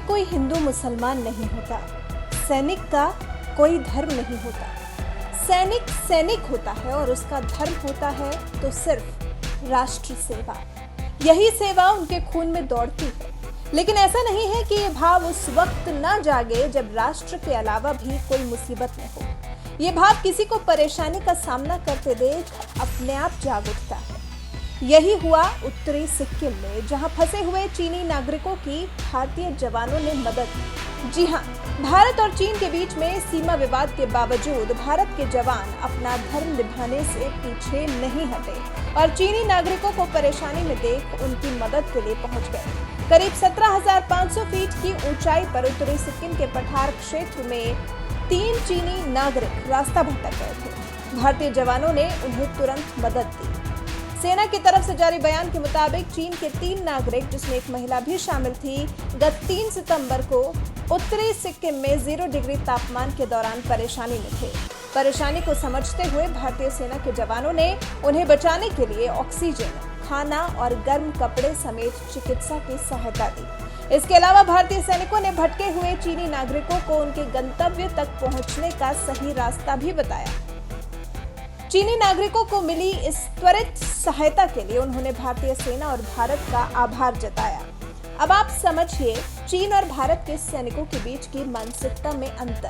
कोई हिंदू मुसलमान नहीं होता, सैनिक का कोई धर्म नहीं होता। सैनिक सैनिक होता है और उसका धर्म होता है तो सिर्फ राष्ट्र सेवा। यही सेवा उनके खून में दौड़ती है। लेकिन ऐसा नहीं है कि ये भाव उस वक्त न जागे जब राष्ट्र के अलावा भी कोई मुसीबत में हो। ये भाव किसी को परेशानी का सामना करते देख अपने आप जाग उठता है। यही हुआ उत्तरी सिक्किम में, जहां फंसे हुए चीनी नागरिकों की भारतीय जवानों ने मदद की। जी हां, भारत और चीन के बीच में सीमा विवाद के बावजूद भारत के जवान अपना धर्म निभाने से पीछे नहीं हटे और चीनी नागरिकों को परेशानी में देख उनकी मदद के लिए पहुंच गए। करीब 17,500 फीट की ऊंचाई पर उत्तरी सिक्किम के पठार क्षेत्र में 3 चीनी नागरिक रास्ता भटक गए थे। भारतीय जवानों ने उन्हें तुरंत मदद दी। सेना की तरफ से जारी बयान के मुताबिक चीन के 3 नागरिक, जिसमें एक महिला भी शामिल थी, गत 3 सितंबर को उत्तरी सिक्किम में 0 डिग्री तापमान के दौरान परेशानी में थे। परेशानी को समझते हुए भारतीय सेना के जवानों ने उन्हें बचाने के लिए ऑक्सीजन, खाना और गर्म कपड़े समेत चिकित्सा की सहायता दी। इसके अलावा भारतीय सैनिकों ने भटके हुए चीनी नागरिकों को उनके गंतव्य तक पहुंचने का सही रास्ता भी बताया। चीनी नागरिकों को मिली इस त्वरित सहायता के लिए उन्होंने भारतीय सेना और भारत का आभार जताया। अब आप समझिए, चीन और भारत के सैनिकों के बीच की मानसिकता में अंतर।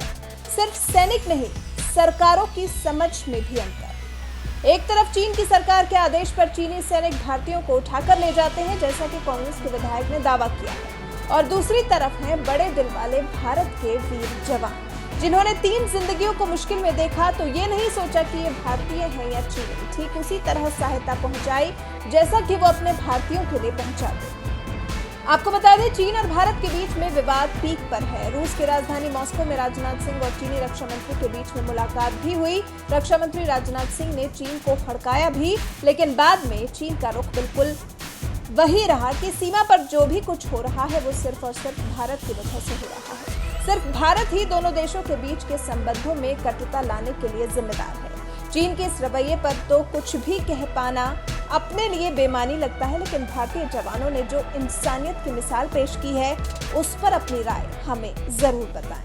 सिर्फ सैनिक नहीं, सरकारों की समझ में भी अंतर। एक तरफ चीन की सरकार के आदेश पर चीनी सैनिक भारतीयों को उठाकर ले जाते हैं, जैसा कि कांग्रेस के विधायक ने दावा किया है, और दूसरी तरफ हैं बड़े दिल वाले भारत के वीर जवान, जिन्होंने 3 जिंदगियों को मुश्किल में देखा तो ये नहीं सोचा कि ये भारतीय हैं या चीनी। ठीक उसी तरह सहायता पहुंचाई जैसा कि वो अपने भारतीयों के लिए पहुंचाते। आपको बता दें, चीन और भारत के बीच में विवाद पीक पर है। रूस की राजधानी मॉस्को में राजनाथ सिंह और चीनी रक्षा मंत्री के बीच में मुलाकात भी हुई। रक्षा मंत्री राजनाथ सिंह ने चीन को फड़काया भी, लेकिन बाद में चीन का रुख बिल्कुल वही रहा कि सीमा पर जो भी कुछ हो रहा है वो सिर्फ और सिर्फ भारत की वजह से हो रहा है। सिर्फ भारत ही दोनों देशों के बीच के संबंधों में कटुता लाने के लिए जिम्मेदार है। चीन के इस रवैये पर तो कुछ भी कह पाना अपने लिए बेमानी लगता है, लेकिन भारतीय जवानों ने जो इंसानियत की मिसाल पेश की है, उस पर अपनी राय हमें जरूर बताएं।